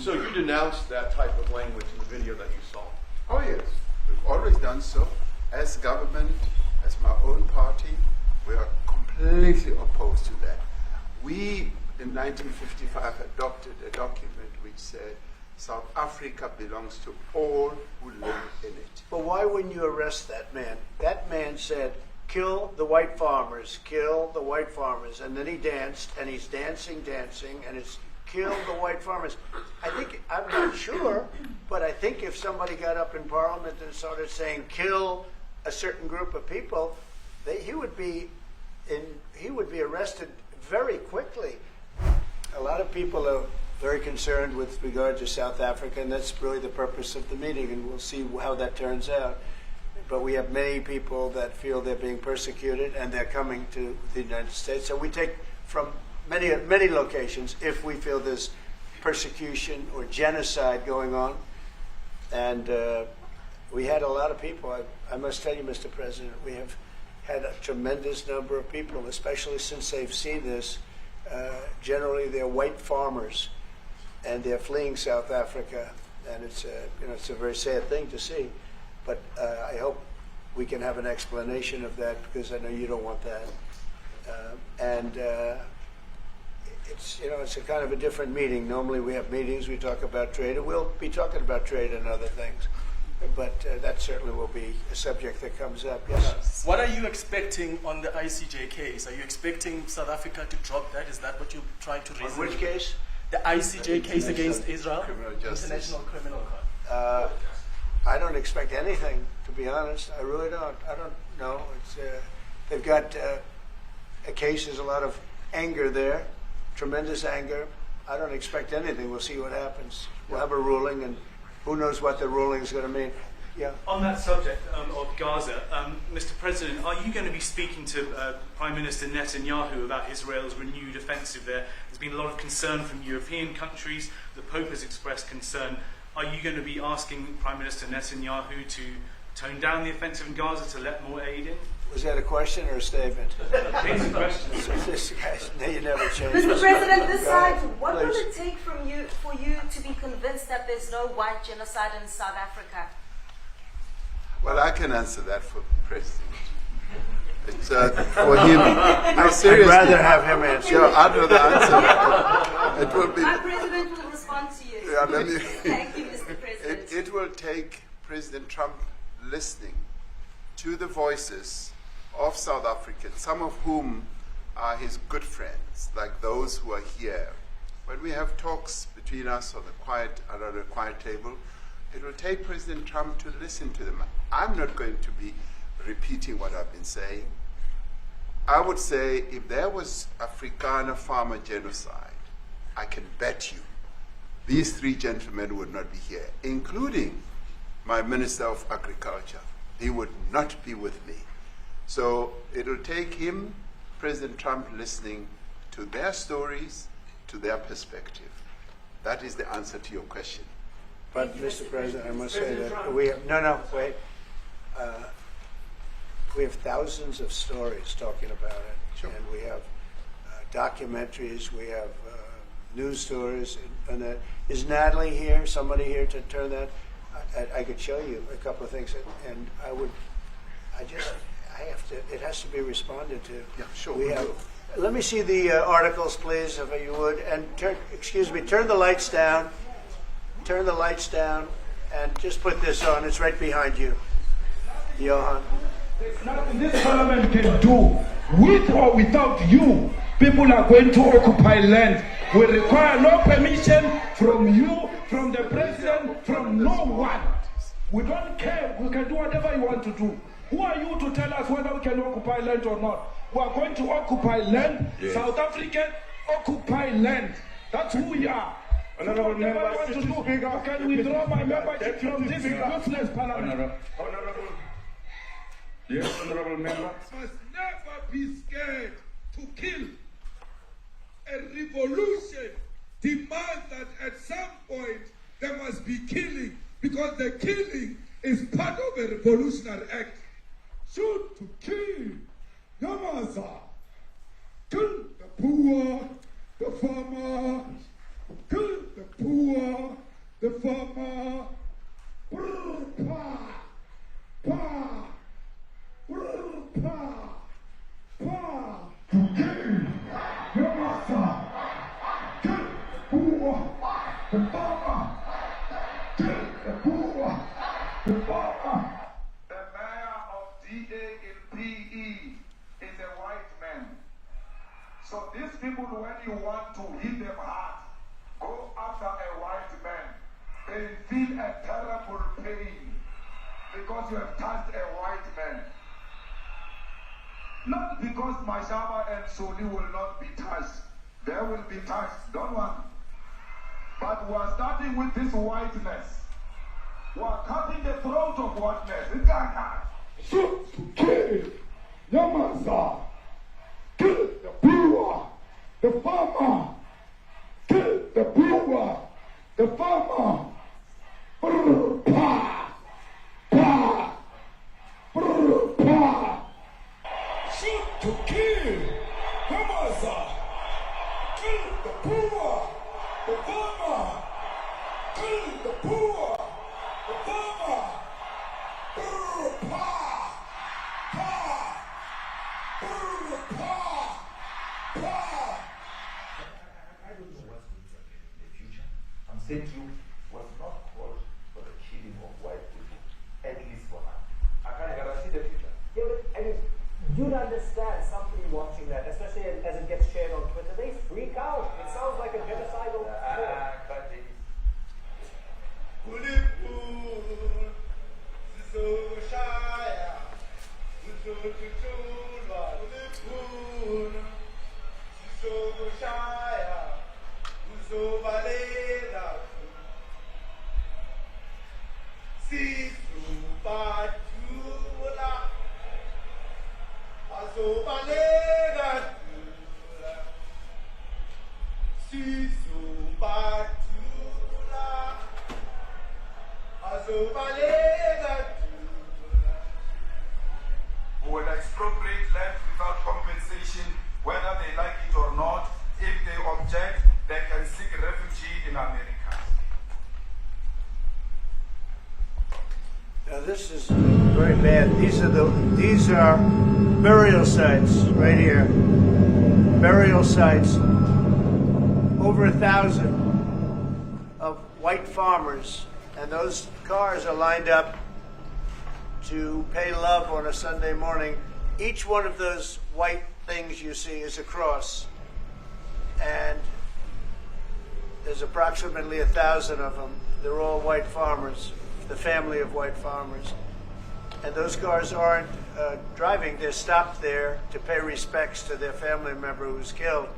So you denounced that type of language in the video that you saw? Oh yes, we've always done so. As government, as my own party, we are completely opposed to that. We, in 1955, adopted a document which said South Africa belongs to all who live in it. But why wouldn't you arrest that man? That man said, kill the white farmers, kill the white farmers. And then he danced, and he's dancing, and it's kill the white farmers. I'm not sure, but I think if somebody got up in Parliament and started saying kill a certain group of people, he would be arrested very quickly. A lot of people are very concerned with regard to South Africa, and that's really the purpose of the meeting, and we'll see how that turns out. But we have many people that feel they're being persecuted, and they're coming to the United States. So we take from many locations if we feel there's persecution or genocide going on. And we had a lot of people. I must tell you, Mr. President, we have had a tremendous number of people, especially since they've seen this. Generally, they're white farmers, and they're fleeing South Africa, and it's a very sad thing to see. But I hope we can have an explanation of that, because I know you don't want that. It's a kind of a different meeting. Normally we have meetings, we talk about trade, and we'll be talking about trade and other things. But that certainly will be a subject that comes up. Yes. What are you expecting on the ICJ case? Are you expecting South Africa to drop that? Is that what you're trying to reason? On which case? The ICJ case against Israel? Criminal Justice. International Criminal Court. I don't expect anything, to be honest. I really don't. I don't know. They've got a case. There's a lot of anger there, tremendous anger. I don't expect anything. We'll see what happens. We'll have a ruling, and who knows what the ruling is going to mean. Yeah. On that subject of Gaza, Mr. President, are you going to be speaking to Prime Minister Netanyahu about Israel's renewed offensive there? There's been a lot of concern from European countries. The Pope has expressed concern. Are you going to be asking Prime Minister Netanyahu to tone down the offensive in Gaza, to let more aid in? Was that a question or a statement? It's a question. This guy's, you never change. Mr. President, this side, what will it take for you to be convinced that there's no white genocide in South Africa? Well, I can answer that for the President. It's for him. No, seriously. I'd rather have him answer. Yeah, I'd rather answer that. It will be. My President will respond to you. Yeah, Thank you, Mr. President. It will take President Trump listening to the voices of South Africans, some of whom are his good friends, like those who are here. When we have talks between us around a quiet table, it will take President Trump to listen to them. I'm not going to be repeating what I've been saying. I would say if there was Afrikaner farmer genocide, I can bet you these three gentlemen would not be here, including my Minister of Agriculture. He would not be with me. So it'll take him, President Trump, listening to their stories, to their perspective. That is the answer to your question. But, Mr. President, I must say that we have, wait. We have thousands of stories talking about it. Sure. And we have documentaries, we have news stories. And is Natalie here, somebody here to turn that? I could show you a couple of things, and it has to be responded to. Yeah, sure. Let me see the articles, please, if you would. And turn the lights down. Turn the lights down, and just put this on. It's right behind you, Johan. There's nothing this parliament can do, with or without you. People are going to occupy land. We require no permission from you, from the president, from no one. We don't care. We can do whatever you want to do. Who are you to tell us whether we can occupy land or not? We are going to occupy land. Yes. South Africa, occupy land. That's who we are. Honorable member, can withdraw my membership from this useless parliament. Honorable. Yes, honorable member. Must never be scared to kill. A revolution demands that at some point there must be killing, because the killing is part of a revolutionary act. Shoot to kill. Yamaza. Kill the poor, the farmer. Kill the poor, the farmer, pa, pa, pa, pa. To kill your master, kill poor, the farmer, kill the poor, the farmer. The mayor of DA in PE is a white man. So these people, when you want to hit them hard, go after a white man. They feel a terrible pain because you have touched a white man. Not because Mashaba and Soli will not be touched. They will be touched, don't worry. But we are starting with this whiteness. We are cutting the throat of whiteness. It's like So to kill Yamaza, kill the poor, the farmer, kill the poor, the farmer. Pa, pa, pa. Shoot to kill Yamaza, kill the poor, the farmer, kill the poor, the farmer. Pa, pa, pa, pa. I don't know what's going to happen in the future. I'm saying to you, was not called for the killing of white people, at least for now. I can't guarantee the future. Yeah, but I mean, you'd understand somebody watching that, especially as it gets shared on Twitter. They freak out. It sounds like a genocidal sport. Who will expropriate land without compensation, whether they like it or not. If they object, they can seek refuge in America. Now this is very bad. These are burial sites right here. Burial sites. Over 1,000 of white farmers, and those cars are lined up to pay love on a Sunday morning. Each one of those white things you see is a cross, and there's approximately 1,000 of them. They're all white farmers, the family of white farmers. And those cars aren't driving, they're stopped there to pay respects to their family member who's killed.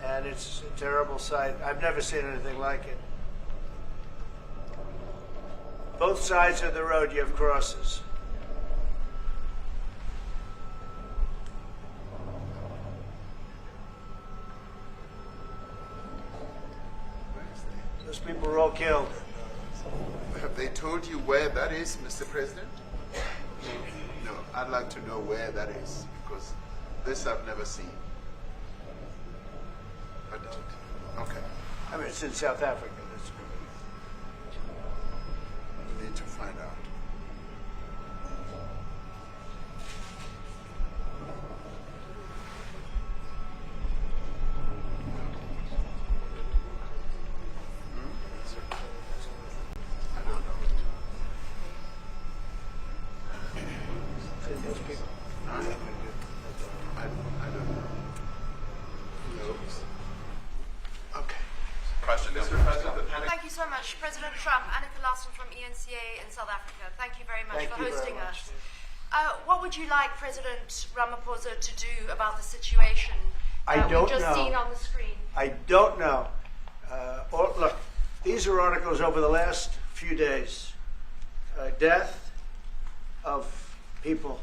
And it's a terrible sight. I've never seen anything like it. Both sides of the road you have crosses. Those people were all killed. Have they told you where that is, Mr. President? No, I'd like to know where that is, because this I've never seen. I don't. Okay. I mean, it's in South Africa. We need to find out. Thank you so much, President Trump. Annika Larson from ENCA in South Africa. Thank you very much for hosting us. What would you like President Ramaphosa to do about the situation that we've just seen on the screen? I don't know. Look, these are articles over the last few days. Death of people.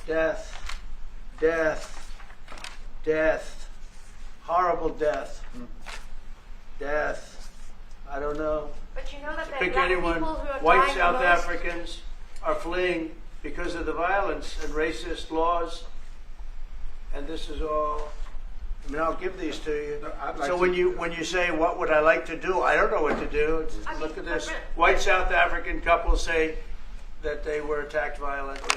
Death. Death. Death. Horrible death. Death. I don't know. But you know that Pick anyone. people who are White dying South the most. Africans are fleeing because of the violence and racist laws. And this is all I mean, I'll give these to you. No, I'd like So to- when you say what would I like to do, I don't know what to do. Look at this. White South African couple say that they were attacked violently.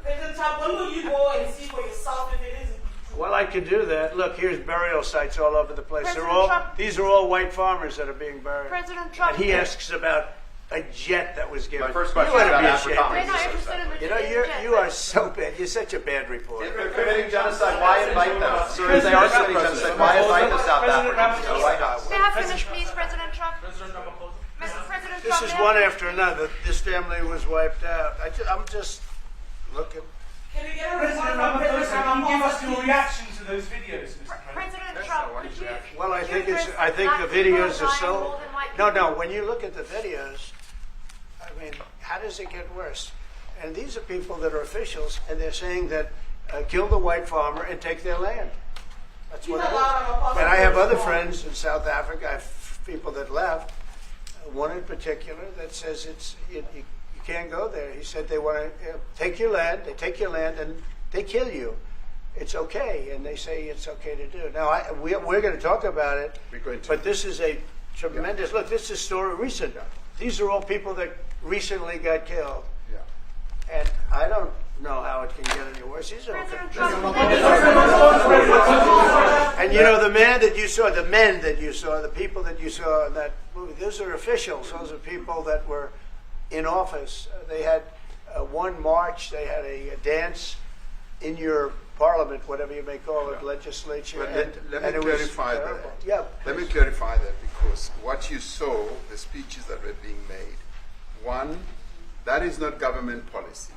President Trump, when will you go and see for yourself if it is? Well, I could do that. Look, here's burial sites all over the place. President Trump- These are all white farmers that are being buried. President Trump. And he asks about a jet that was given. My first You question ought is to about be Africa. ashamed. We're not interested in the You know, you are so bad. You're such a bad reporter. If they're committing genocide, why invite them? Sir, if they are committing genocide, why invite the South Africans? No, why not? May I finish, please, President Trump? President Ramaphosa. Mr. President This Trump, is may I one finish? after another. This family was wiped out. I'm just looking. Can we get a President response from President Ramaphosa, can you give us your Ramaphosa? reaction to those videos, Mr. President? President Trump, could you? Well, I could you think address I think the black people videos are dying so. more than white No, people? no. When you look at the videos, I mean, how does it get worse? And these are people that are officials, and they're saying that kill the white farmer and take their land. That's what it is. And I have other friends in South Africa. I have people that left. One in particular that says you can't go there. He said they want to take your land. They take your land and they kill you. It's okay, and they say it's okay to do. Now we're going to talk about it. We're going to. But this is a tremendous look. This is a story recent. These are all people that recently got killed, Yeah. and I don't know how it can get any worse. These are President okay. Trump, And you know the men that you saw, the people that you saw in that movie. Those are officials. Those are people that were in office. They had one march. They had a dance in your parliament, whatever you may call it, legislature. But let and me it was clarify that. terrible. Yeah. Let me clarify that, because what you saw, the speeches that were being made, one, that is not government policy.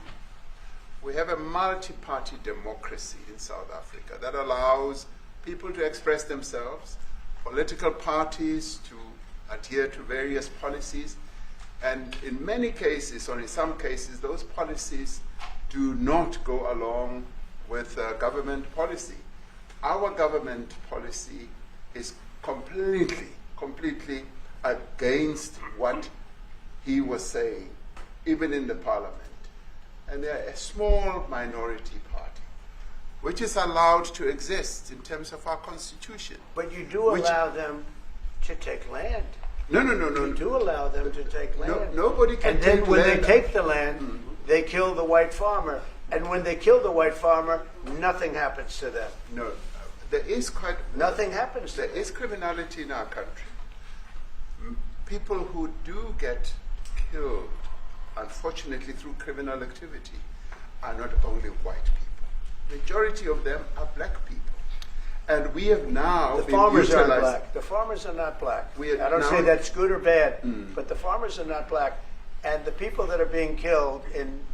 We have a multi-party democracy in South Africa that allows people to express themselves, political parties to adhere to various policies, and in many cases, or in some cases, those policies do not go along with government policy. Our government policy is completely against what he was saying, even in the parliament. And they're a small minority party, which is allowed to exist in terms of our constitution. But you do allow them to take land. No. You do allow them to take land. Nobody can And then take when land. they take the land, they kill the white farmer. And when they kill the white farmer, nothing happens to them. No, there is quite Nothing happens to there them. is criminality in our country. People who do get killed, unfortunately through criminal activity, are not only white people. Majority of them are black people. And we have now The been farmers aren't utilized- black. The farmers are not black. We are I don't now- say that's good or bad, but the farmers are not black. And the people that are being killed in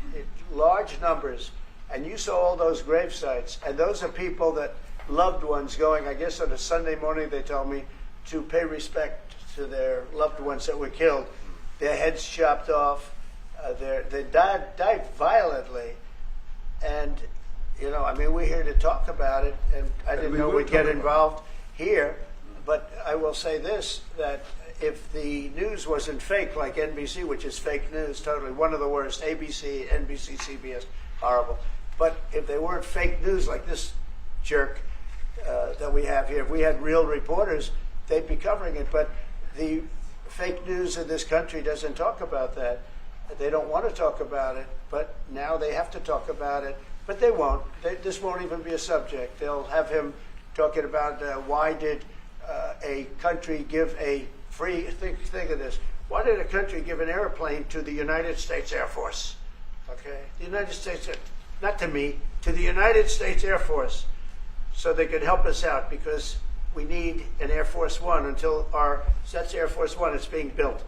large numbers, and you saw all those grave sites, and those are people that loved ones going, I guess on a Sunday morning, they tell me, to pay respect to their loved ones that were killed. Their heads chopped off. They died violently. And, you know, I mean, we're here to talk about it, and I didn't we know will we'd get talk about involved here. But I will say this, that if the news wasn't fake, like NBC, which is fake news, totally, one of the worst, ABC, NBC, CBS, horrible. But if they weren't fake news like this jerk that we have here, if we had real reporters, they'd be covering it. But the fake news in this country doesn't talk about that. They don't want to talk about it, but now they have to talk about it. But they won't. This won't even be a subject. They'll have him talking about why did a country give a free, think of this, why did a country give an airplane to the United States Air Force? Okay, the United States, not to me, to the United States Air Force, so they could help us out, because we need an Air Force One until that's Air Force One, it's being built.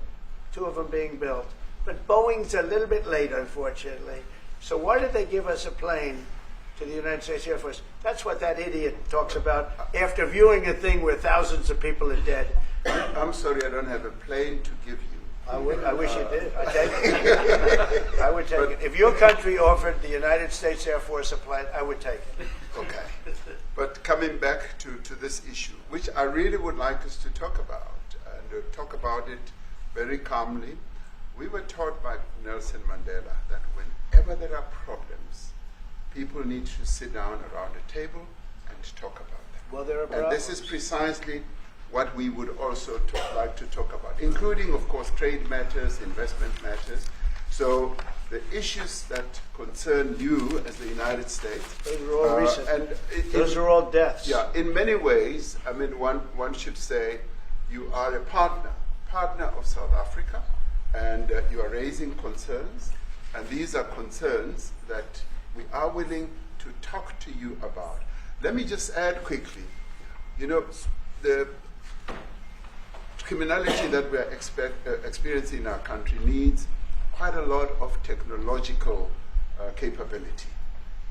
2 of them being built. But Boeing's a little bit late, unfortunately. So why did they give us a plane to the United States Air Force? That's what that idiot talks about after viewing a thing where thousands of people are dead. I'm sorry, I don't have a plane to give you. I wish you did. I'd take it. I would take it. If your country offered the United States Air Force a plane, I would take it. Okay. But coming back to this issue, which I really would like us to talk about, and talk about it very calmly. We were taught by Nelson Mandela that whenever there are problems, people need to sit down around a table and talk about them. Well, there are And this is precisely what we would also like to talk about, including, of course, trade matters, investment matters. So the issues that concern you as the United States. Those are all recent. And those are all deaths. Yeah, in many ways, I mean, one should say you are a partner of South Africa, and you are raising concerns, and these are concerns that we are willing to talk to you about. Let me just add quickly, you know, the criminality that we are experiencing in our country needs quite a lot of technological capability.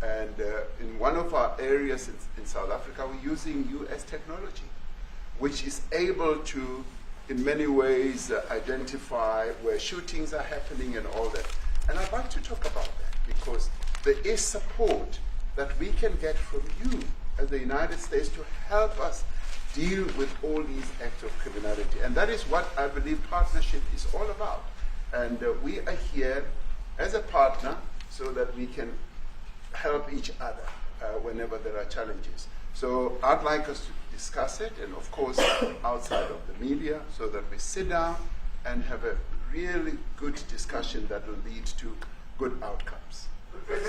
And in one of our areas in South Africa, we're using US technology, which is able to, in many ways, identify where shootings are happening and all that. And I'd like to talk about that because there is support that we can get from you as the United States to help us deal with all these acts of criminality. And that is what I believe partnership is all about. And we are here as a partner so that we can help each other whenever there are challenges. So I'd like us to discuss it, and of course outside of the media, so that we sit down and have a really good discussion that will lead to good outcomes. Are there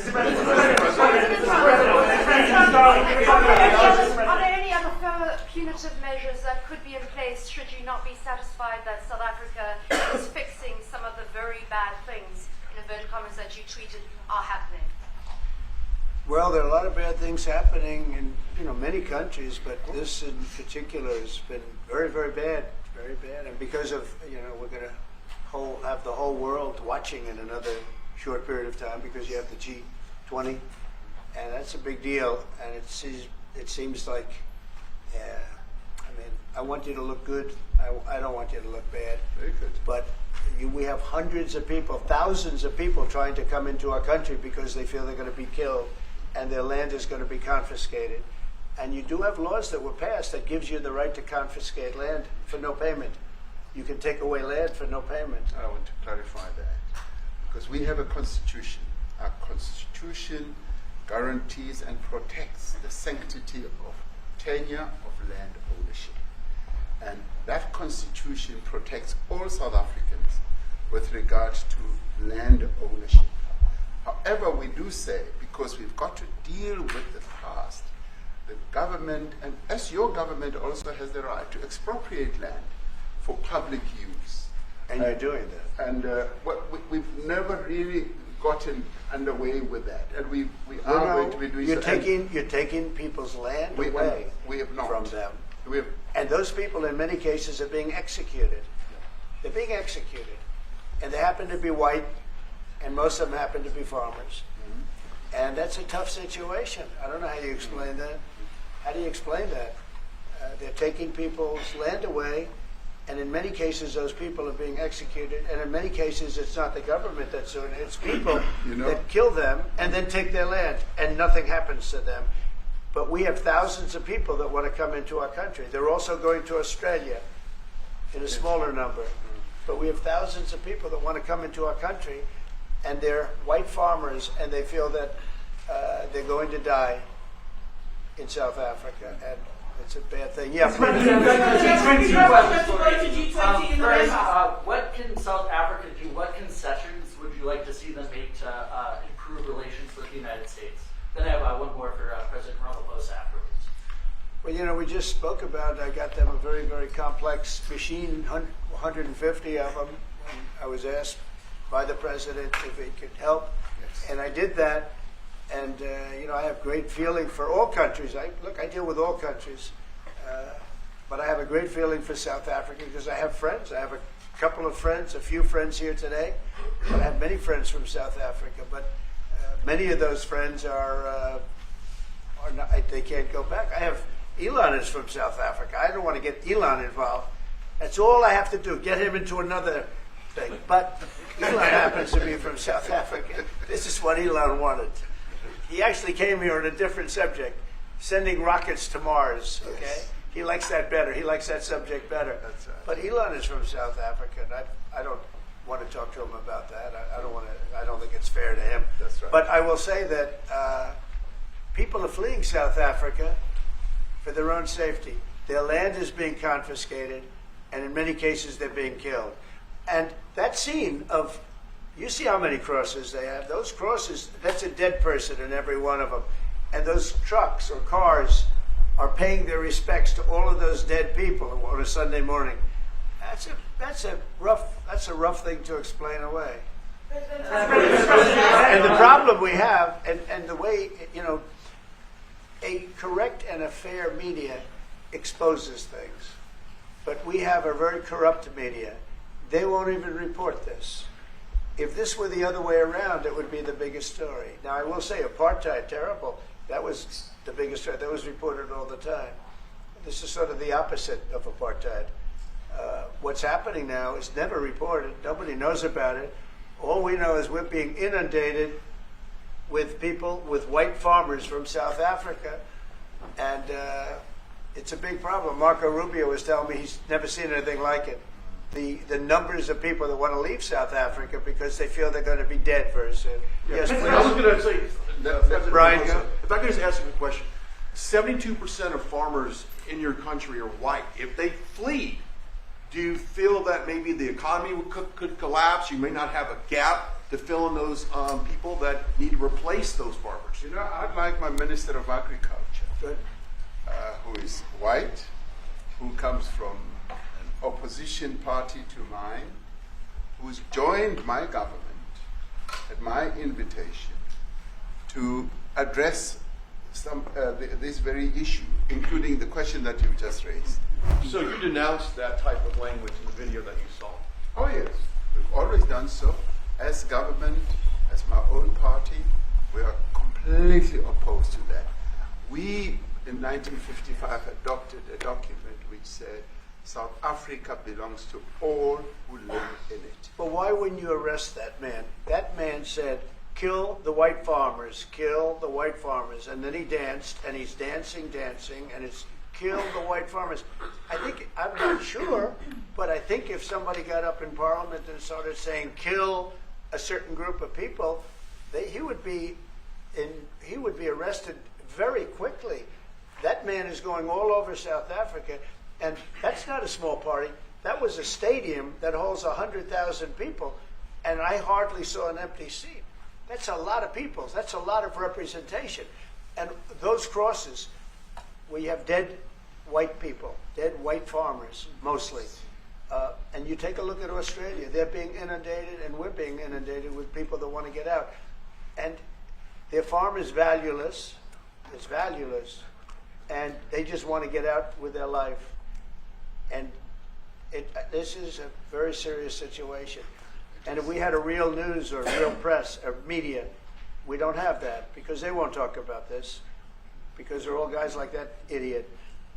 any other further punitive measures that could be in place should you not be satisfied that South Africa is fixing some of the very bad things, in inverted commas, that you tweeted are happening? Well, there are a lot of bad things happening in many countries, but this in particular has been very, very bad, and because of we're going to have the whole world watching in another short period of time because you have the G20, and that's a big deal. And it seems like, I want you to look good. I don't want you to look bad. Very good. But we have hundreds of people, thousands of people trying to come into our country because they feel they're going to be killed and their land is going to be confiscated. And you do have laws that were passed that gives you the right to confiscate land for no payment. You can take away land for no payment. I want to clarify that because we have a constitution. Our constitution guarantees and protects the sanctity of tenure of land ownership. And that constitution protects all South Africans with regard to land ownership. However, we do say, because we've got to deal with the past, the government, and as your government also has the right to expropriate land for public use. And you're doing that. And we've never really gotten underway with that. And we are going to be doing you're so. You're taking people's land We away have not. from them. We have, And those people, in many cases, are being executed. They're being executed. And they happen to be white, and most of them happen to be farmers. And that's a tough situation. I don't know how you explain that. How do you explain that? They're taking people's land away, and in many cases, those people are being executed. And in many cases, it's not the government that's doing it. It's people that kill them and then take their land, and nothing happens to them. But we have thousands of people that want to come into our country. They're also going to Australia in a smaller number. But we have thousands of people that want to come into our country, and they're white farmers, and they feel that they're going to die in South Africa, and it's a bad thing. Yeah. What can South Africa do? What concessions would you like to see them make to improve relations with the United States? Then I have one more for President Ramaphosa afterwards. Well, we just spoke about, I got them a very, very complex machine, 150 of them. And I was asked by the president if he could help, and I did that. And, I have great feeling for all countries. I deal with all countries. But I have a great feeling for South Africa because I have friends. I have a couple of friends, a few friends here today. But I have many friends from South Africa. But many of those friends are not, they can't go back. I have, Elon is from South Africa. I don't want to get Elon involved. That's all I have to do, get him into another thing. But Elon happens to be from South Africa. This is what Elon wanted. He actually came here on a different subject, sending rockets to Mars, okay? Yes. He likes that better. He likes that subject better. That's right. But Elon is from South Africa, and I don't want to talk to him about that. I don't think it's fair to him. That's right. But I will say that people are fleeing South Africa for their own safety. Their land is being confiscated, and in many cases they're being killed. And that scene of, you see how many crosses they have. Those crosses, that's a dead person in every one of them. And those trucks or cars are paying their respects to all of those dead people on a Sunday morning. That's a rough thing to explain away. And the problem we have, and the way, you know, a correct and a fair media exposes things. But we have a very corrupt media. They won't even report this. If this were the other way around, it would be the biggest story. Now, I will say apartheid, terrible. That was the biggest story. That was reported all the time. This is sort of the opposite of apartheid. What's happening now is never reported. Nobody knows about it. All we know is we're being inundated with people, with white farmers from South Africa, and it's a big problem. Marco Rubio was telling me he's never seen anything like it. The numbers of people that want to leave South Africa because they feel they're going to be dead very soon. Yeah. Yes, please. I was going to say, Brian, go. if I could just ask you a question. 72% of farmers in your country are white. If they flee, do you feel that maybe the economy could collapse? You may not have a gap to fill in those people that need to replace those farmers. You know, I'd like my Minister of Agriculture, who is white, who comes from an opposition party to mine, who's joined my government at my invitation to address this very issue, including the question that you just raised. So you denounced that type of language in the video that you saw? Oh yes, we've always done so. As government, as my own party, we are completely opposed to that. We, in 1955, adopted a document which said South Africa belongs to all who live in it. But why wouldn't you arrest that man? That man said, kill the white farmers, kill the white farmers. And then he danced, and he's dancing, and it's kill the white farmers. I'm not sure, but I think if somebody got up in Parliament and started saying kill a certain group of people, he would be arrested very quickly. That man is going all over South Africa, and that's not a small party. That was a stadium that holds 100,000 people, and I hardly saw an empty seat. That's a lot of people. That's a lot of representation. And those crosses, we have dead white people, dead white farmers, mostly. And you take a look at Australia, they're being inundated, and we're being inundated with people that want to get out. And their farm is valueless. It's valueless. And they just want to get out with their life. And this is a very serious situation. And if we had a real news or real press or media, we don't have that because they won't talk about this because they're all guys like that idiot.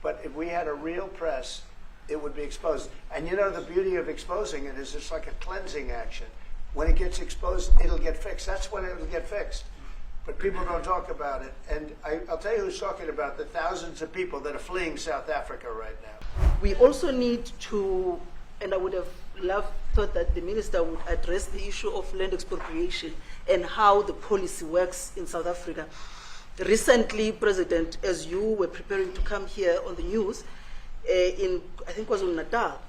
But if we had a real press, it would be exposed. And you know, the beauty of exposing it is it's like a cleansing action. When it gets exposed, it'll get fixed. That's when it'll get fixed. But people don't talk about it. And I'll tell you who's talking about the thousands of people that are fleeing South Africa right now. We also need to, and I would have thought that the minister would address the issue of land expropriation and how the policy works in South Africa. Recently, President, as you were preparing to come here on the news, in, I think it was in Natal,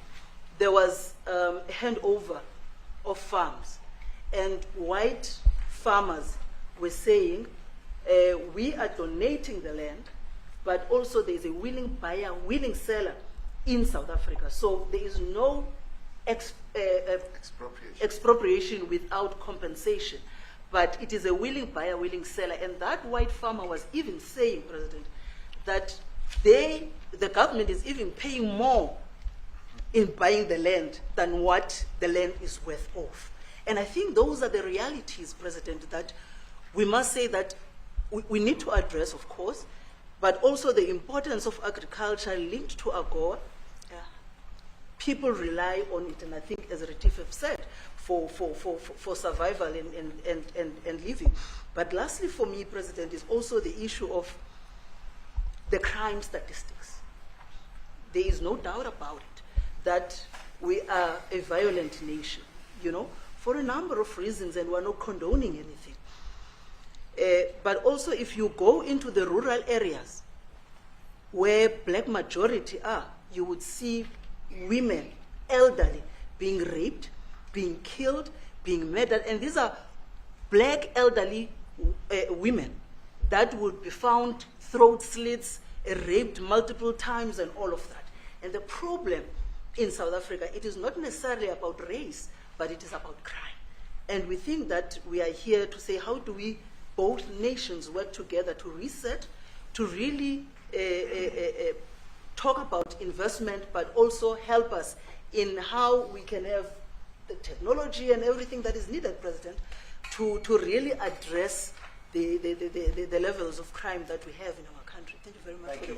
there was a handover of farms. And white farmers were saying, we are donating the land, but also there's a willing buyer, willing seller in South Africa. So there is no expropriation without compensation. But it is a willing buyer, willing seller. And that white farmer was even saying, President, that the government is even paying more in buying the land than what the land is worth of. And I think those are the realities, President, that we must say that we need to address, of course, but also the importance of agriculture linked to AGOA. People rely on it, and I think, as Retief have said, for survival and living. But lastly for me, President, is also the issue of the crime statistics. There is no doubt about it that we are a violent nation, you know, for a number of reasons, and we're not condoning anything. But also if you go into the rural areas, where black majority are, you would see women, elderly, being raped, being killed, being murdered, and these are black elderly women that would be found throat slits, raped multiple times, and all of that. And the problem in South Africa, it is not necessarily about race, but it is about crime. And we think that we are here to say, how do we, both nations, work together to reset, to really talk about investment, but also help us in how we can have the technology and everything that is needed, President, to really address the levels of crime that we have in our country. Thank you very much. Thank you.